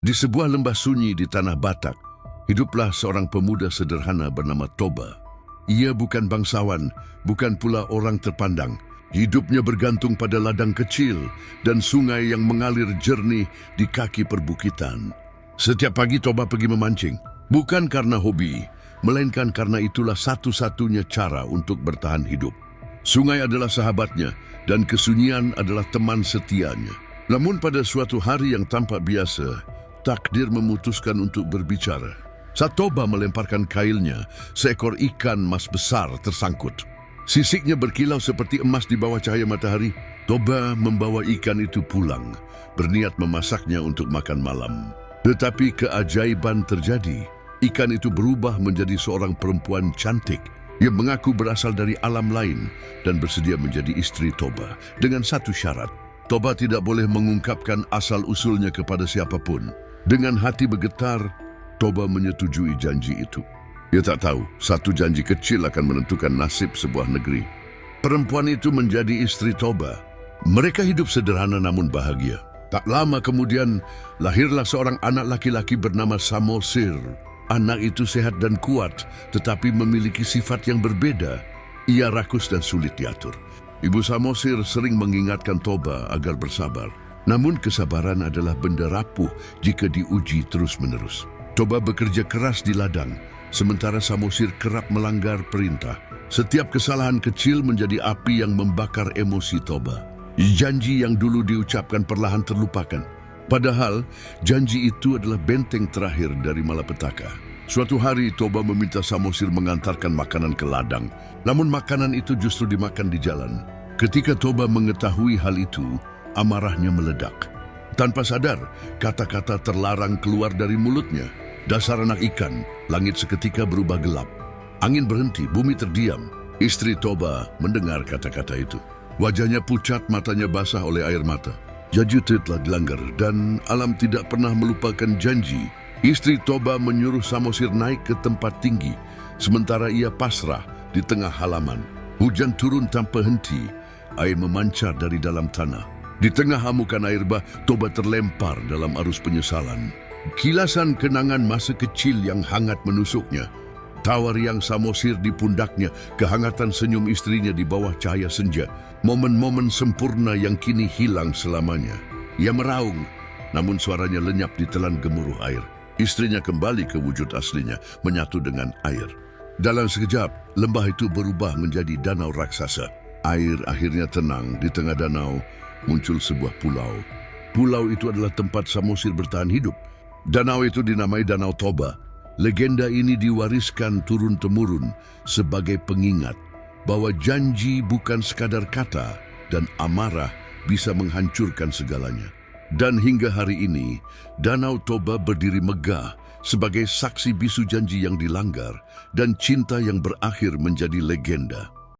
Di sebuah lembah sunyi di tanah Batak, hiduplah seorang pemuda sederhana bernama Toba. Ia bukan bangsawan, bukan pula orang terpandang. Hidupnya bergantung pada ladang kecil dan sungai yang mengalir jernih di kaki perbukitan. Setiap pagi Toba pergi memancing, bukan karena hobi, melainkan karena itulah satu-satunya cara untuk bertahan hidup. Sungai adalah sahabatnya dan kesunyian adalah teman setianya. Namun pada suatu hari yang tampak biasa, takdir memutuskan untuk berbicara. Saat Toba melemparkan kailnya, seekor ikan mas besar tersangkut. Sisiknya berkilau seperti emas di bawah cahaya matahari. Toba membawa ikan itu pulang, berniat memasaknya untuk makan malam. Tetapi keajaiban terjadi. Ikan itu berubah menjadi seorang perempuan cantik yang mengaku berasal dari alam lain dan bersedia menjadi istri Toba dengan satu syarat. Toba tidak boleh mengungkapkan asal-usulnya kepada siapapun. Dengan hati bergetar, Toba menyetujui janji itu. Ia tak tahu, satu janji kecil akan menentukan nasib sebuah negeri. Perempuan itu menjadi istri Toba. Mereka hidup sederhana namun bahagia. Tak lama kemudian, lahirlah seorang anak laki-laki bernama Samosir. Anak itu sehat dan kuat, tetapi memiliki sifat yang berbeda. Ia rakus dan sulit diatur. Ibu Samosir sering mengingatkan Toba agar bersabar. Namun kesabaran adalah benda rapuh jika diuji terus-menerus. Toba bekerja keras di ladang, sementara Samosir kerap melanggar perintah. Setiap kesalahan kecil menjadi api yang membakar emosi Toba. Janji yang dulu diucapkan perlahan terlupakan. Padahal, janji itu adalah benteng terakhir dari malapetaka. Suatu hari, Toba meminta Samosir mengantarkan makanan ke ladang. Namun makanan itu justru dimakan di jalan. Ketika Toba mengetahui hal itu, amarahnya meledak. Tanpa sadar, kata-kata terlarang keluar dari mulutnya. Dasar anak ikan, langit seketika berubah gelap. Angin berhenti, bumi terdiam. Istri Toba mendengar kata-kata itu. Wajahnya pucat, matanya basah oleh air mata. Janji telah dilanggar dan alam tidak pernah melupakan janji. Istri Toba menyuruh Samosir naik ke tempat tinggi, sementara ia pasrah di tengah halaman. Hujan turun tanpa henti, air memancar dari dalam tanah. Di tengah hamukan air bah, Toba terlempar dalam arus penyesalan. Kilasan kenangan masa kecil yang hangat menusuknya. Tawa riang Samosir di pundaknya, kehangatan senyum istrinya di bawah cahaya senja. Momen-momen sempurna yang kini hilang selamanya. Ia meraung, namun suaranya lenyap ditelan gemuruh air. Istrinya kembali ke wujud aslinya, menyatu dengan air. Dalam sekejap, lembah itu berubah menjadi danau raksasa. Air akhirnya tenang. Di tengah danau muncul sebuah pulau. Pulau itu adalah tempat Samosir bertahan hidup. Danau itu dinamai Danau Toba. Legenda ini diwariskan turun-temurun sebagai pengingat bahwa janji bukan sekadar kata dan amarah bisa menghancurkan segalanya. Dan hingga hari ini, Danau Toba berdiri megah sebagai saksi bisu janji yang dilanggar dan cinta yang berakhir menjadi legenda.